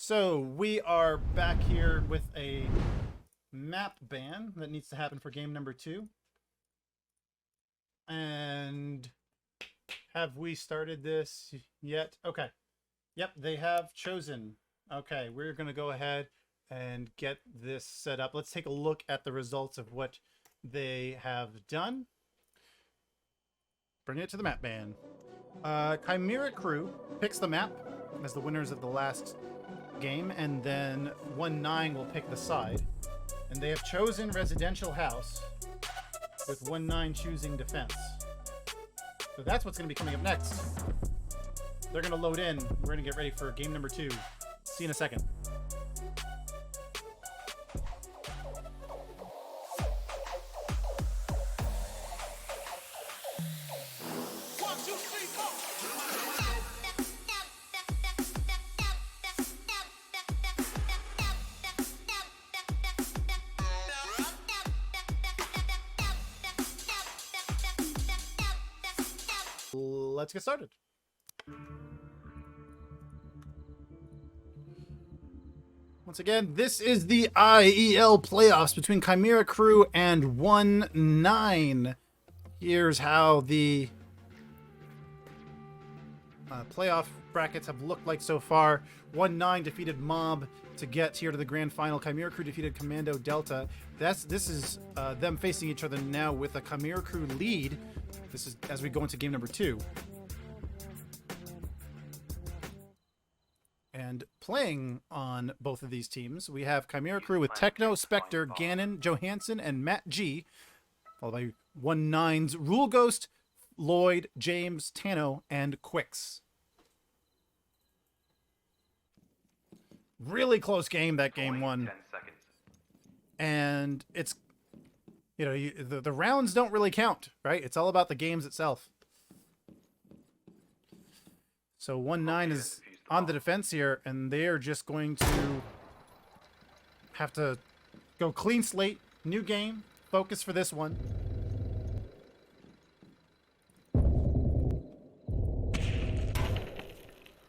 So we are back here with a map ban that needs to happen for game number 2. And have we started this yet? Okay. Yep, they have chosen. Okay, we're going to go ahead and get this set up. Let's take a look at the results of what they have done. Bring it to the map ban. Chimera crew picks the map as the winners of the last game, and then ONE9 will pick the side. And they have chosen residential house, with ONE9 choosing defense. So that's what's going to be coming up next. They're going to load in. We're going to get ready for game number 2. See you in a second. Let's get started. Once again, this is the IEL playoffs between Chimera crew and ONE9. Here's how the playoff brackets have looked like so far. ONE9 defeated Mob to get here to the grand final. Chimera crew defeated Commando Delta. This is them facing each other now with a Chimera crew lead. This is as we go into game number 2. And playing on both of these teams, we have Chimera crew with Techno, Spectre, GanoN, Johanson, and MattG, followed by ONE9's RULEGHOST, Lloyd, James, TANO, and Quicks. Really close game, that game one. And it's, you know, the rounds don't really count, right? It's all about the games itself. So ONE9 is on the defense here, and they are just going to have to go clean slate, new game, focus for this one.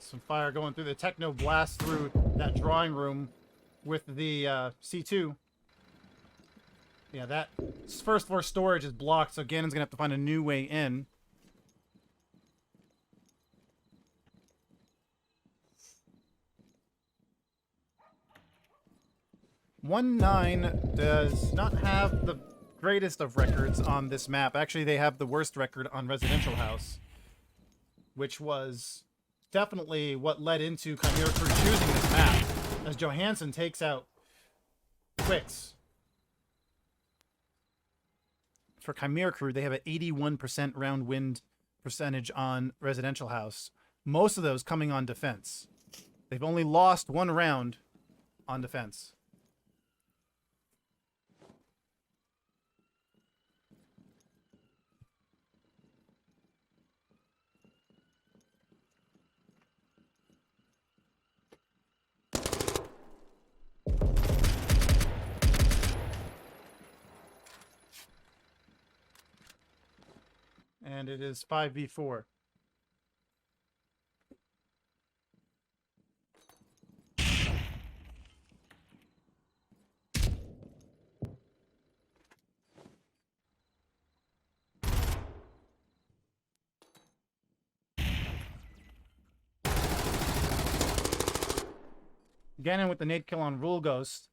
Some fire going through the Techno blast through that drawing room with the C2. Yeah, that first floor storage is blocked, so GanoN's gonna have to find a new way in. ONE9 does not have the greatest of records on this map. Actually, they have the worst record on Residential House, which was definitely what led into Chimera crew choosing this map, as Johanson takes out Quicks. For Chimera crew, they have an 81% round win percentage on Residential House. Most of those coming on defense. They've only lost one round on defense. And it is 5v4. GanoN with the nade kill on RULEGHOST.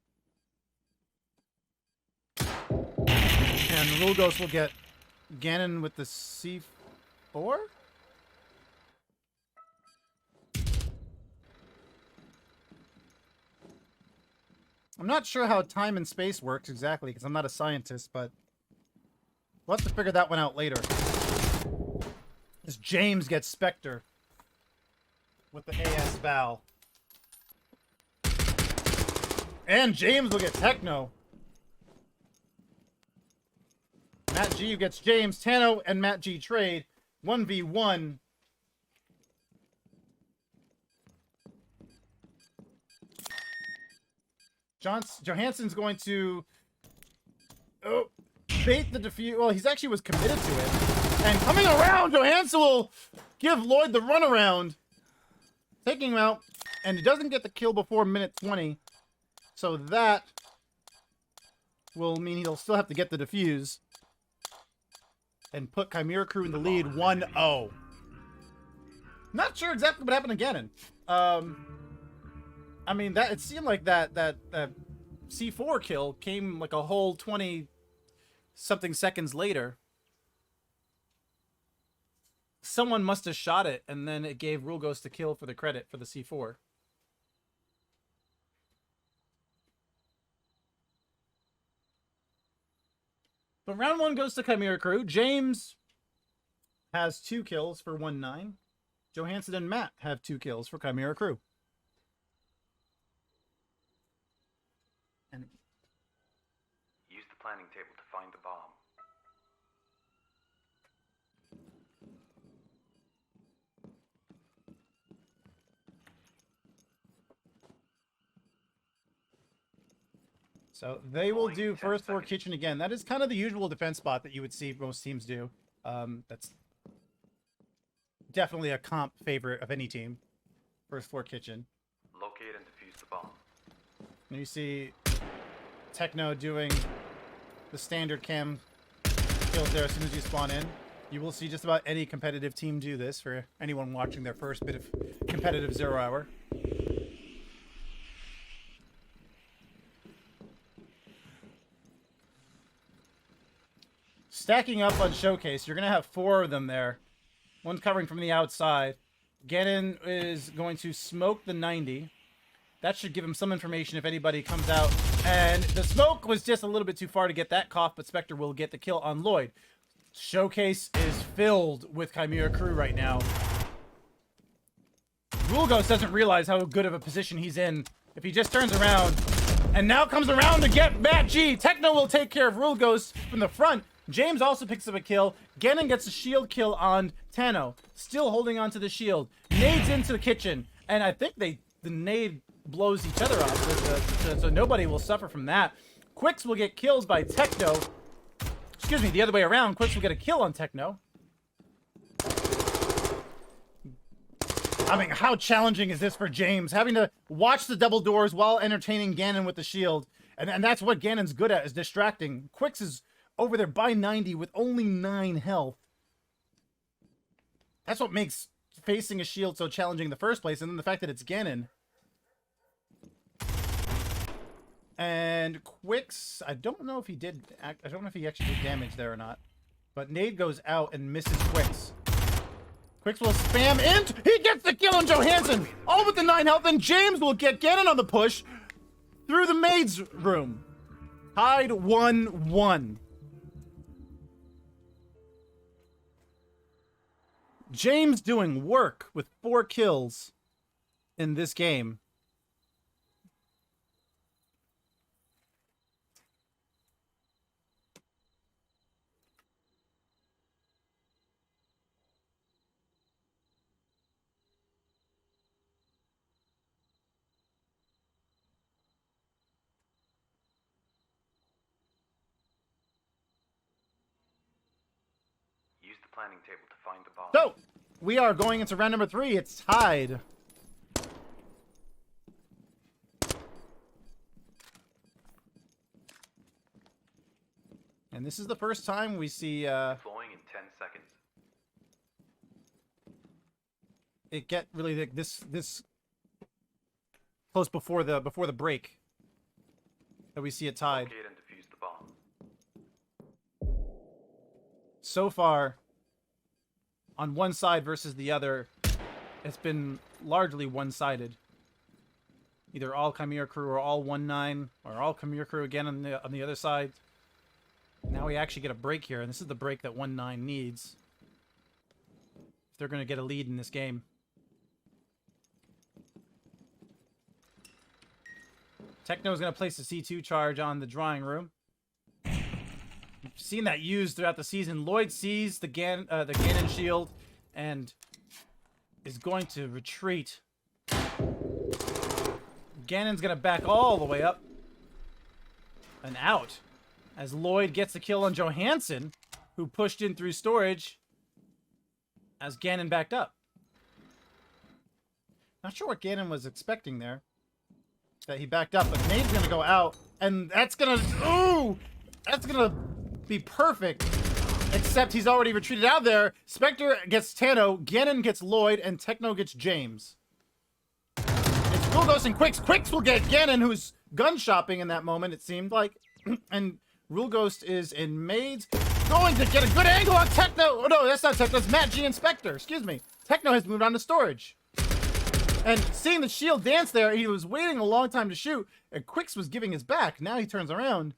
And RULEGHOST will get GanoN with the C4? I'm not sure how time and space works exactly, because I'm not a scientist, but we'll have to figure that one out later. As James gets Spectre with the AS Val. And James will get Techno. MattG gets James, TANO, and MattG trade. 1v1. Johanson's going to bait the defuse. Well, he's actually was committed to it. And coming around, Johanson will give Lloyd the runaround. Taking him out. And it doesn't get the kill before minute 20. So that will mean he'll still have to get the defuse. And put Chimera Crew in the lead 1-0. Not sure exactly what happened to GanoN. I mean, that it seemed like that C4 kill came like a whole 20-something seconds later. Someone must have shot it, and then it gave RULEGHOST the kill for the credit for the C4. But round 1 goes to Chimera Crew. James has 2 kills for ONE9. Johanson and Matt have 2 kills for Chimera Crew. And use the planning table to find the bomb. so they will do first floor kitchen again. That is kind of the usual defense spot that you would see most teams do. That's definitely a comp favorite of any team. First floor kitchen. Locate and defuse the bomb. And you see Techno doing the standard cam kills there as soon as you spawn in. You will see just about any competitive team do this for anyone watching their first bit of competitive 0 hour. Stacking up on Showcase, you're going to have 4 of them there. One's covering from the outside. GanoN is going to smoke the 90. That should give him some information if anybody comes out. And the smoke was just a little bit too far to get that cough, but Spectre will get the kill on Lloyd. Showcase is filled with Chimera Crew right now. RULEGHOST doesn't realize how good of a position he's in if he just turns around. And now comes around to get MattG. Techno will take care of RULEGHOST from the front. James also picks up a kill. GanoN gets a shield kill on TANO. Still holding on to the shield. Nades into the kitchen. And I think the nade blows each other up. So nobody will suffer from that. Quicks will get killed by Techno. Excuse me, the other way around. Quicks will get a kill on Techno. I mean, how challenging is this for James? Having to watch the double doors while entertaining GanoN with the shield. And that's what GanoN's good at, is distracting. Quicks is over there by 90 with only 9 health. That's what makes facing a shield so challenging in the first place, and then the fact that it's GanoN. And Quicks, I don't know if he actually did damage there or not. But nade goes out and misses Quicks. Quicks will spam in. He gets the kill on Johanson. All with the 9 health, and James will get GanoN on the push through the maid's room. Tied 1-1. James doing work with 4 kills in this game. Use the planning table to find the bomb. So, we are going into round number 3. It's tied. And this is the first time we see Flowing in 10 seconds. it get really like this close before the break that we see it tied. Locate and defuse the bomb. So far, on one side versus the other, it's been largely one-sided. Either all Chimera Crew or all ONE9, or all Chimera Crew again on the other side. Now we actually get a break here, and this is the break that ONE9 needs if they're going to get a lead in this game. Techno's going to place the C2 charge on the drawing room. We've seen that used throughout the season. Lloyd sees the GanoN shield and is going to retreat. GanoN's going to back all the way up and out as Lloyd gets the kill on Johanson, who pushed in through storage as GanoN backed up. Not sure what GanoN was expecting there. That he backed up, but nade's gonna go out, and that's gonna, ooh! That's gonna be perfect. Except he's already retreated out there. Spectre gets TANO, GanoN gets Lloyd, and Techno gets James. It's RULEGHOST and Quicks. Quicks will get GanoN, who's gun shopping in that moment, it seemed like. And RULEGHOST is in Maids. Going to get a good angle on Techno. Oh no, that's not Techno, that's MattG and Spectre. Excuse me. Techno has moved on to storage. And seeing the shield dance there, he was waiting a long time to shoot, and Quicks was giving his back. Now he turns around.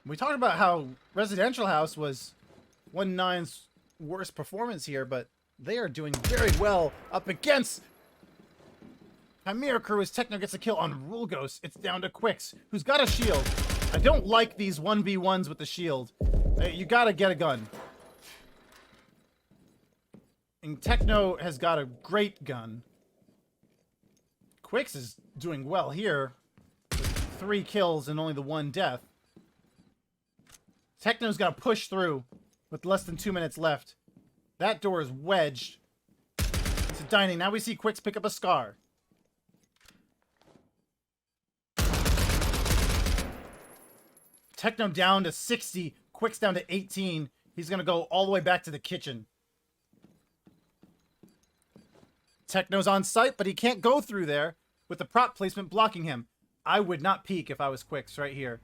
We talked about how Residential House was ONE9's worst performance here, but they are doing very well up against Chimera Crew as Techno gets a kill on RULEGHOST. It's down to Quicks, who's got a shield. I don't like these 1v1s with the shield. You gotta get a gun. And Techno has got a great gun. Quicks is doing well here with 3 kills and only the 1 death. Techno's got to push through with less than 2 minutes left. That door is wedged. It's a dining. Now we see Quicks pick up a scar. Techno down to 60. Quicks down to 18. He's going to go all the way back to the kitchen. Techno's on site, but he can't go through there with the prop placement blocking him. I would not peek if I was Quicks right here.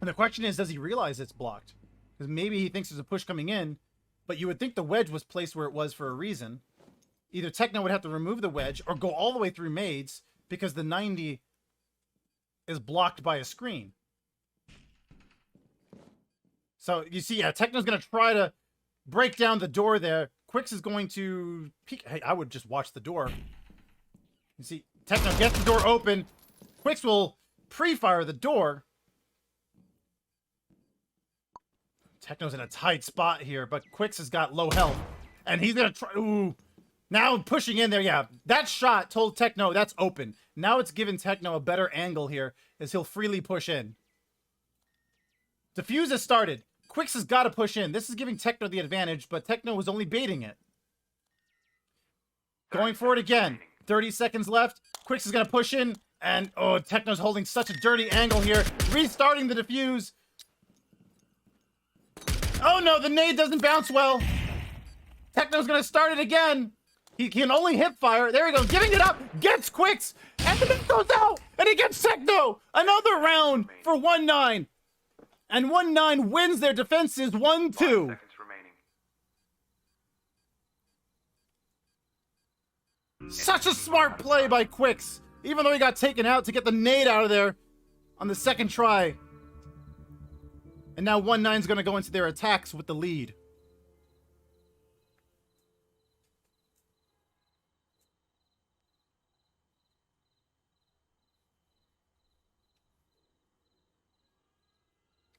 And the question is, does he realize it's blocked? Because maybe he thinks there's a push coming in, but you would think the wedge was placed where it was for a reason. Either Techno would have to remove the wedge or go all the way through Maids because the 90 is blocked by a screen. So you see, yeah, Techno's going to try to break down the door there. Quicks is going to peek. Hey, I would just watch the door. You see, Techno gets the door open. Quicks will pre-fire the door. Techno's in a tight spot here, but Quicks has got low health. And he's going to try... Ooh. Now pushing in there, yeah. That shot told Techno that's open. Now it's given Techno a better angle here as he'll freely push in. Defuse has started. Quicks has got to push in. This is giving Techno the advantage, but Techno was only baiting it. Going for it again. 30 seconds left. Quicks is going to push in. And, oh, Techno's holding such a dirty angle here. Restarting the defuse. Oh no, the nade doesn't bounce well. Techno's gonna start it again. He can only hip fire. There he goes, giving it up. Gets Quicks. And the nade goes out. And he gets Techno. Another round for ONE9. And ONE9 wins their defenses 1-2. 5 seconds remaining. Such a smart play by Quicks. Even though he got taken out to get the nade out of there on the second try. And now ONE9's going to go into their attacks with the lead.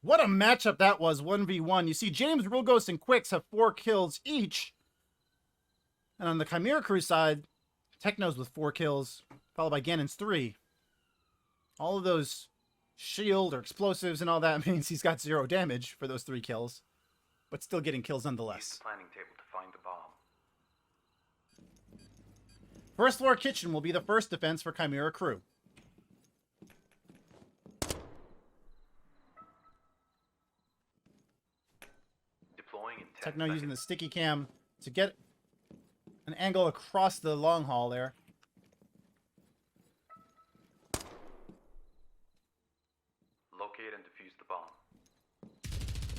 What a matchup that was, 1v1. You see James, RULEGHOST, and Quicks have 4 kills each. And on the Chimera Crew side, Techno's with 4 kills, followed by GanoN's 3. All of those shield or explosives and all that means he's got 0 damage for those 3 kills, but still getting kills Use nonetheless. the planning table to find the bomb. First floor kitchen will be the first defense for Chimera Crew. Deploying in 10 Techno seconds. using the sticky cam to get an angle across the long hall there. Locate and defuse the bomb.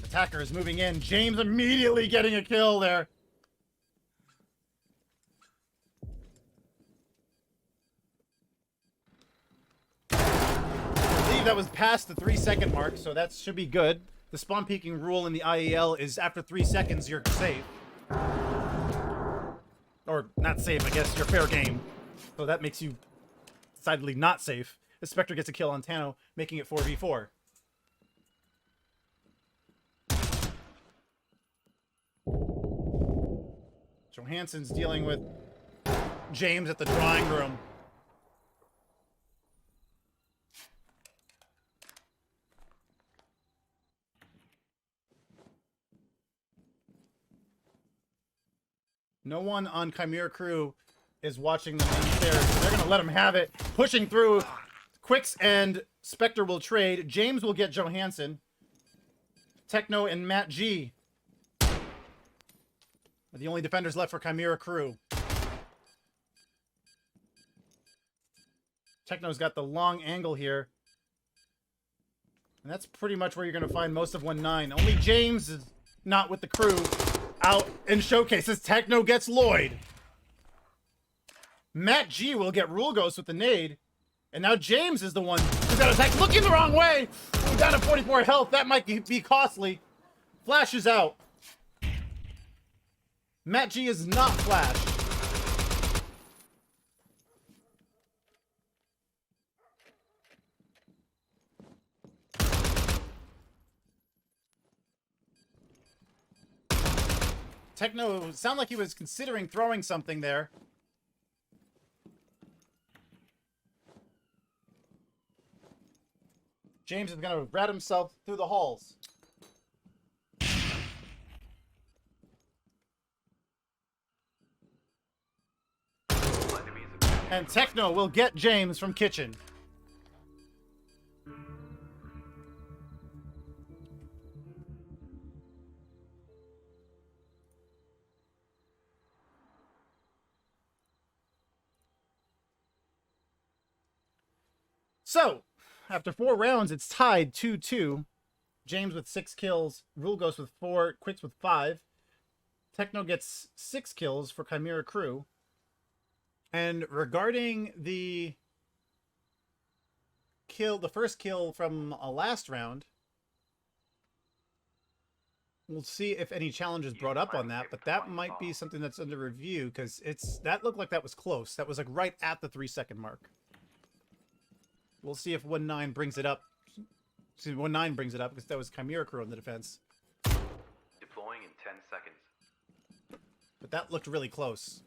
Attacker is moving in. James immediately getting a kill there. I believe that was past the 3-second mark, so that should be good. The spawn peeking rule in the IEL is after 3 seconds, you're safe. Or not safe, I guess, you're fair game. So that makes you decidedly not safe. The Spectre gets a kill on TANO, making it 4v4. Johansson's dealing with James at the drawing room. No one on Chimera crew is watching the main stairs. So they're going to let him have it. Pushing through. Quicks and Spectre will trade. James will get Johanson. Techno and MattG are the only defenders left for Chimera crew. Techno's got the long angle here. And that's pretty much where you're going to find most of 1-9. Only James is not with the crew out in showcases. Techno gets Lloyd. MattG will get RULEGHOST with the nade. And now James is the one who got attacked. Looking the wrong way. We're down to 44 health. That might be costly. Flashes out. MattG is not flashed. Techno sounded like he was considering throwing something there. James is going to rat himself through the halls. And Techno will get James from kitchen. So, after 4 rounds, it's tied 2-2. James with 6 kills, RULEGHOST with 4, Quicks with 5. Techno gets 6 kills for Chimera crew. And regarding the first kill from last round, we'll see if any challenge is brought up on that, but that might be something that's under review because that looked like that was close. That was like right at the 3-second mark. We'll see if 1-9 brings it up. See, 1-9 brings it up because that was Chimera crew on the defense. Deploying in 10 seconds. But that looked really close.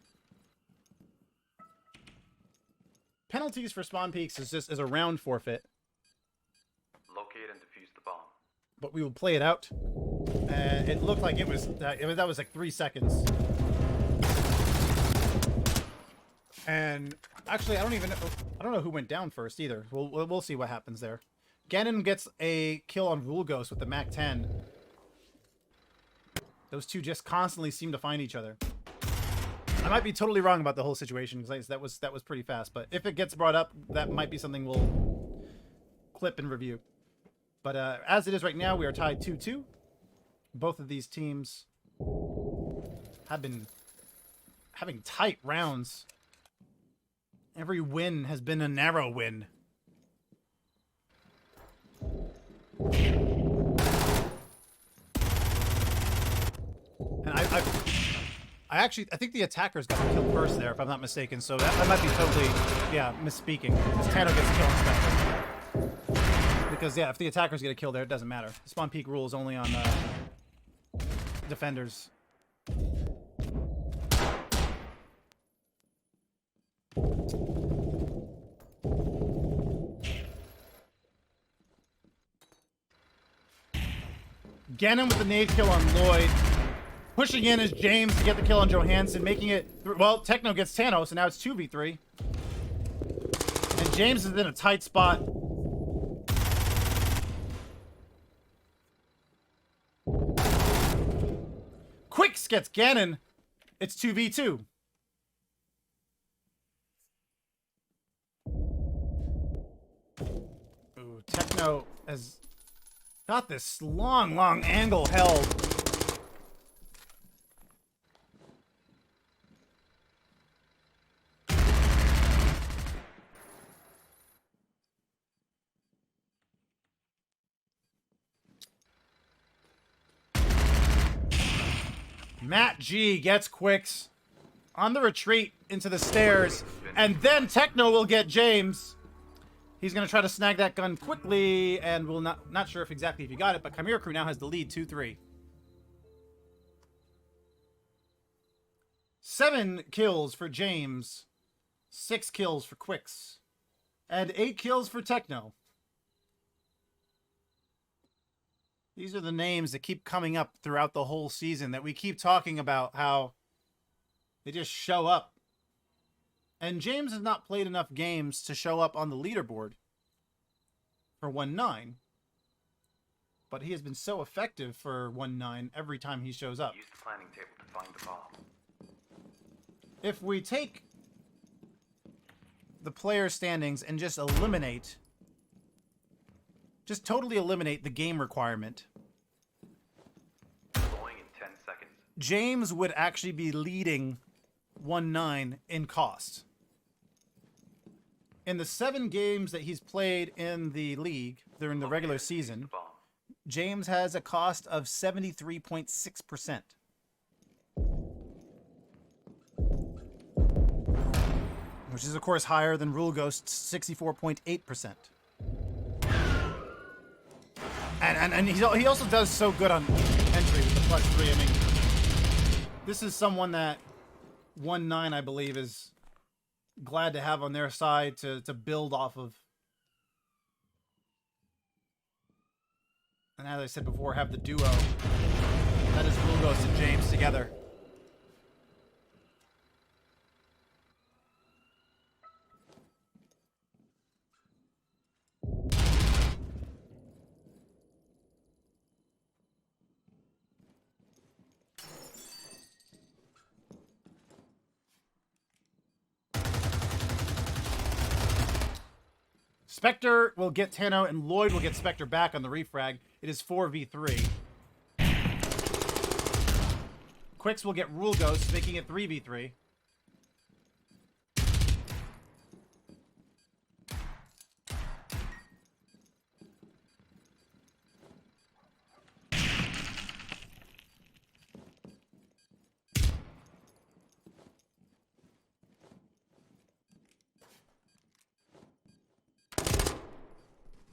Penalties for spawn peaks is a round forfeit. Locate and defuse the bomb. But we will play it out. It looked like that was like 3 seconds. And actually, I don't know who went down first either. We'll see what happens there. GanoN gets a kill on RULEGHOST with the MAC-10. Those two just constantly seem to find each other. I might be totally wrong about the whole situation because that was pretty fast. But if it gets brought up, that might be something we'll clip and review. But as it is right now, we are tied 2-2. Both of these teams have been having tight rounds. Every win has been a narrow win. And I think the attackers got killed first there, if I'm not mistaken. So that might be totally, misspeaking. Because TANO gets killed inspector. Because if the attackers get a kill there, it doesn't matter. The spawn peak rule is only on defenders. GanoN with the nade kill on Lloyd. Pushing in is James to get the kill on Johanson, making it... Well, Techno gets TANO, so now it's 2v3. And James is in a tight spot. Quicks gets GanoN. It's 2v2. Ooh, Techno has got this long angle held. MattG gets Quicks on the retreat into the stairs, and then Techno will get James. He's going to try to snag that gun quickly, and we'll not sure exactly if he got it, but Chimera crew now has the lead, 2-3. 7 kills for James, 6 kills for Quicks, and 8 kills for Techno. These are the names that keep coming up throughout the whole season that we keep talking about how They just show up. And James has not played enough games to show up on the leaderboard for 1-9. But he has been so effective for 1-9 every time he shows up. Use the planning table to find the bomb. If we take the player standings and just eliminate, just totally eliminate the game requirement, Deploying in 10 seconds. James would actually be leading 1-9 in cost. In the 7 games that he's played in the league during the regular season, Bomb. James has a cost of 73.6%. Which is, of course, higher than RULEGHOST's 64.8%. And he also does so good on entry with the +3. I mean, this is someone that 1-9, I believe, is glad to have on their side to build off of. And as I said before, have the duo. That is RULEGHOST and James together. Spectre will get TANO, and Lloyd will get Spectre back on the refrag. It is 4v3. Quicks will get RULEGHOST, making it 3v3.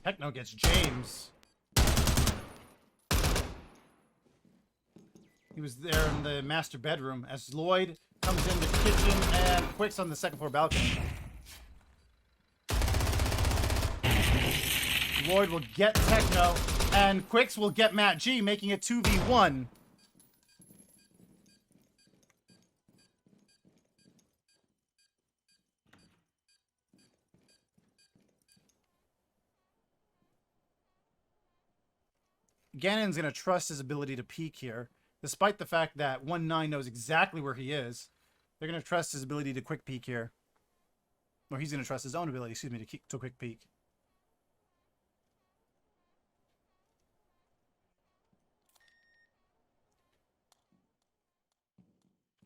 Techno gets James. He was there in the master bedroom as Lloyd comes in the kitchen and Quicks on the second floor balcony. Lloyd will get Techno and Quicks will get MattG, making it 2v1. GanoN's going to trust his ability to peek here. Despite the fact that 1-9 knows exactly where he is, they're going to trust his ability to quick peek here. Or he's going to trust his own ability, excuse me, to quick peek.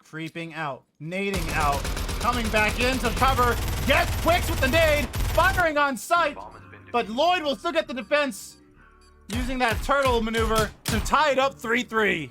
Creeping out, nading out, coming back into cover, gets Quicks with the nade, firing on sight, but Lloyd will still get the defense. Using that turtle maneuver to tie it up 3-3.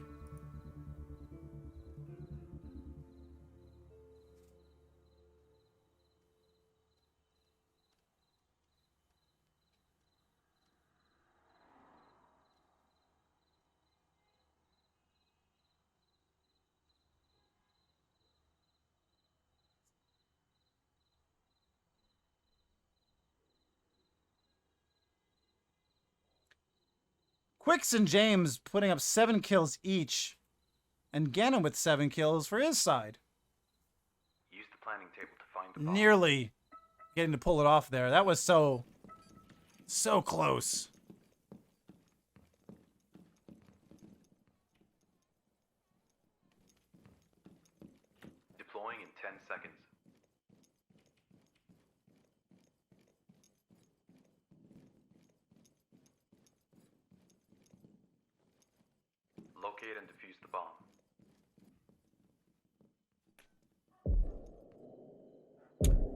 Quicks and James putting up 7 kills each, and GanoN with 7 kills for his side. Use the planning table to find the bomb. Nearly getting to pull it off there. That was so close. Deploying in 10 seconds. Locate and defuse the bomb.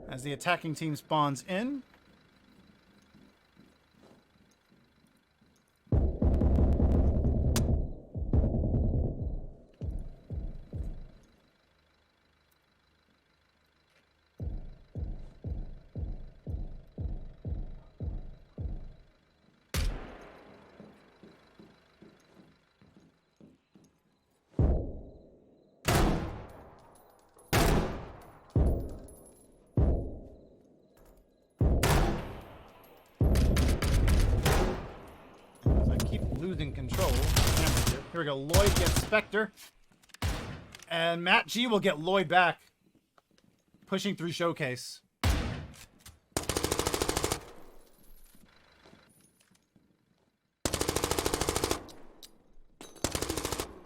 As the attacking team spawns in. Losing control. Here we go. Lloyd gets Spectre. And MattG will get Lloyd back. Pushing through showcase.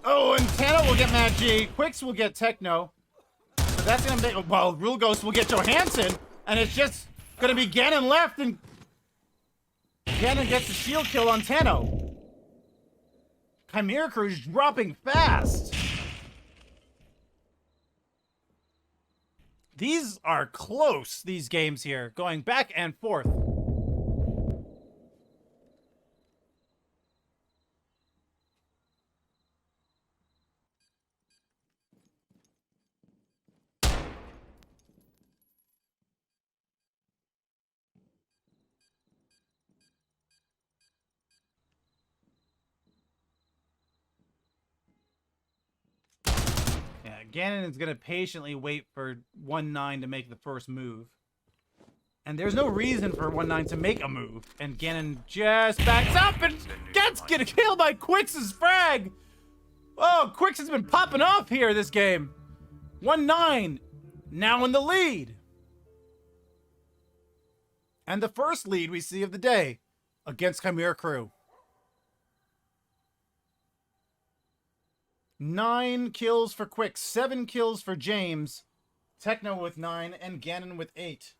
Oh, and TANO will get MattG. Quicks will get Techno. So that's gonna make, well, RULEGHOST will get Johanson. And it's just gonna be GanoN left, and GanoN gets the shield kill on TANO. Chimera Crew is dropping fast. These are close, these games here, going back and forth. Yeah, GanoN is going to patiently wait for ONE9 to make the first move. And there's no reason for ONE9 to make a move. And GanoN just backs up and gets killed by Quicks' frag. Oh, Quicks has been popping off here this game. ONE9 now in the lead. And the first lead we see of the day against Chimera Crew. 9 kills for Quicks, 7 kills for James, Techno with 9, and GanoN with 8.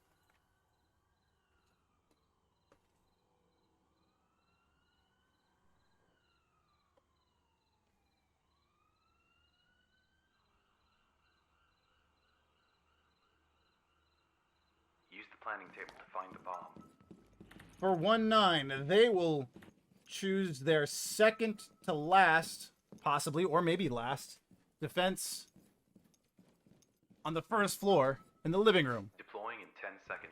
Use the planning table to find the bomb. For ONE9, they will choose their second to last, possibly, or maybe last, defense on the first floor in the living room. Deploying in 10 seconds.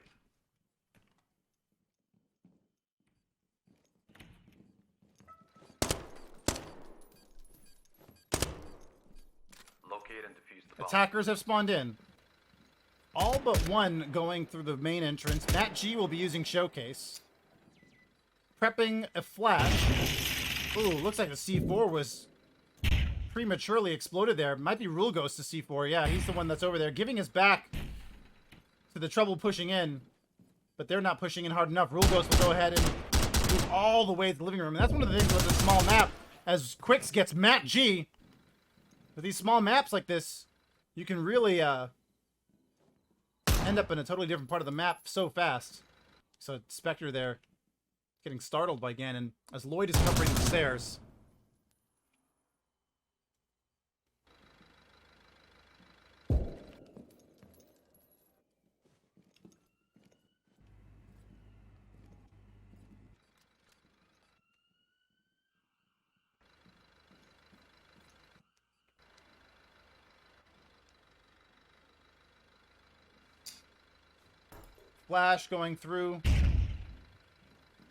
Locate and defuse the bomb. Attackers have spawned in. All but one going through the main entrance. MattG will be using Showcase. Prepping a flash. Ooh, looks like the C4 was prematurely exploded there. Might be RULEGHOST to C4. Yeah, he's the one that's over there, giving his back to the trouble pushing in. But they're not pushing in hard enough. RULEGHOST will go ahead and move all the way to the living room. And that's one of the things with the small map. As Quicks gets MattG, with these small maps like this, you can really end up in a totally different part of the map so fast. So Spectre there getting startled by GanoN as Lloyd is covering the stairs. Flash going through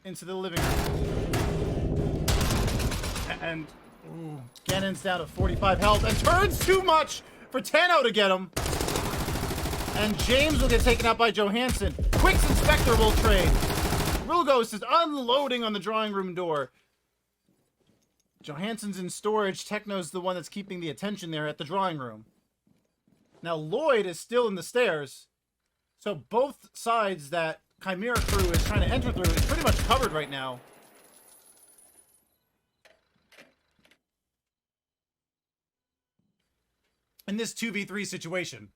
into the living room. And GanoN's down to 45 health and turns too much for TANO to get him. And James will get taken out by Johanson. Quicks and Spectre will trade. RULEGHOST is unloading on the drawing room door. Johanson's in storage. Techno's the one that's keeping the attention there at the drawing room. Now Lloyd is still in the stairs. So both sides that Chimera Crew is trying to enter through is pretty much covered right now. In this 2v3 situation.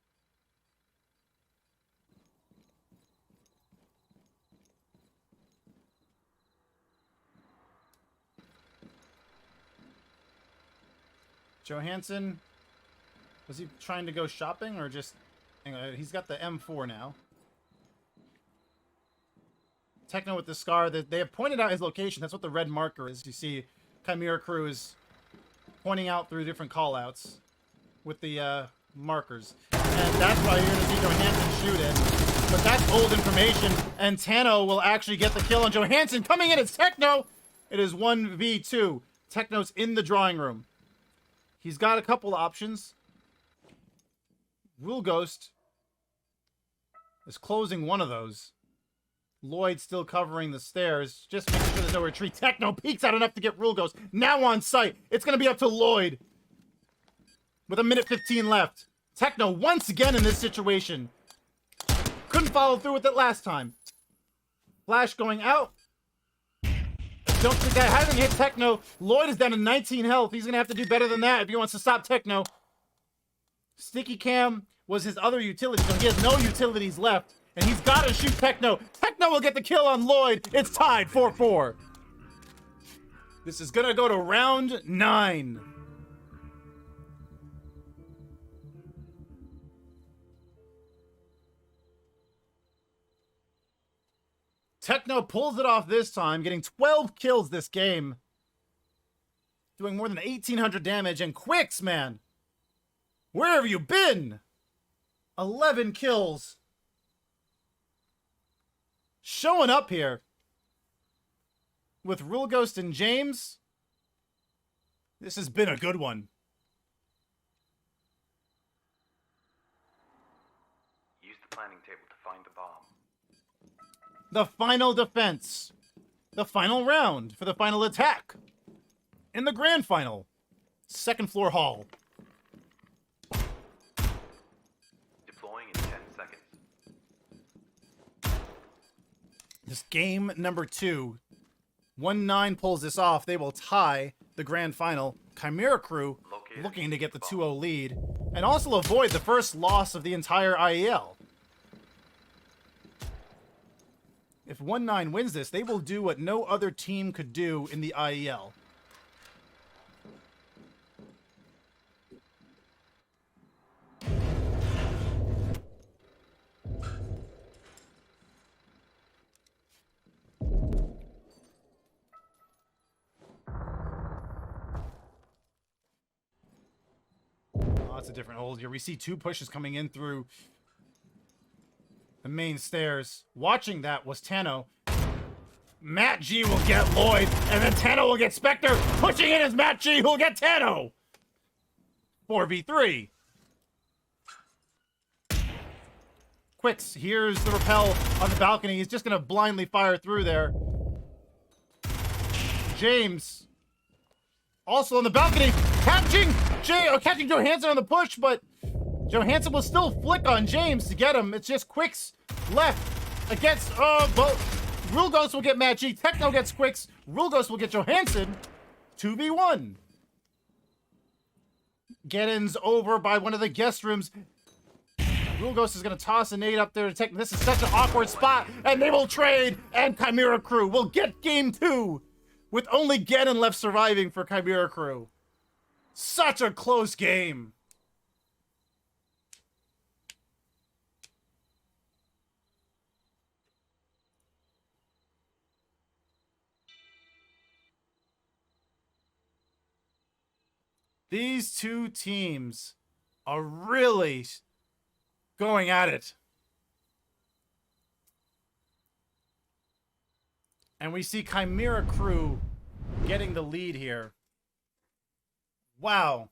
Johanson, was he trying to go shopping or just... He's got the M4 now. Techno with the Scar. They have pointed out his location. That's what the red marker is. You see Chimera Crew is pointing out through different callouts with the markers. And that's why you're going to see Johanson shoot it. But that's old information. And TANO will actually get the kill on Johanson. Coming in, it's Techno. It is 1v2. Techno's in the drawing room. He's got a couple options. RULEGHOST is closing one of those. Lloyd still covering the stairs, just making sure there's no retreat. Techno peeks out enough to get RULEGHOST. Now on site. It's going to be up to Lloyd. with 1:15 left. Techno once again in this situation. Couldn't follow through with it last time. Flash going out. Don't think that hasn't hit Techno. Lloyd is down to 19 health. He's going to have to do better than that if he wants to stop Techno. Sticky Cam was his other utility, so he has no utilities left. And he's got to shoot Techno. Techno will get the kill on Lloyd. It's tied 4-4. This is going to go to round 9. Techno pulls it off this time, getting 12 kills this game. Doing more than 1,800 damage. And Quicks, man, where have you been? 11 kills. Showing up here. With RULEGHOST and James. This has been a good one. Use the planning table to find the bomb. The final defense. The final round for the final attack. In the grand final. Second floor hall. Deploying in 10 seconds. This game number 2. ONE9 pulls this off. They will tie the grand final. Chimera Crew looking to get the 2-0 lead. And also avoid the first loss of the entire IEL. If ONE9 wins this, they will do what no other team could do in the IEL. Lots of different holes here. We see 2 pushes coming in through the main stairs. Watching that was TANO. MattG will get Lloyd, and then TANO will get Spectre. Pushing in is MattG, who will get TANO. 4v3. Quicks hears the rappel on the balcony. He's just going to blindly fire through there. James also on the balcony, catching Johanson on the push, but Johanson will still flick on James to get him. It's just Quicks left against, RULEGHOST will get MattG, Techno gets Quicks, RULEGHOST will get Johanson. 2v1. GanoN's over by one of the guest rooms. RULEGHOST is going to toss a nade up there to Techno. This is such an awkward spot, and they will trade, and Chimera Crew will get game 2 with only GanoN left surviving for Chimera Crew. Such a close game. These two teams are really going at it. And we see Chimera Crew getting the lead here. Wow.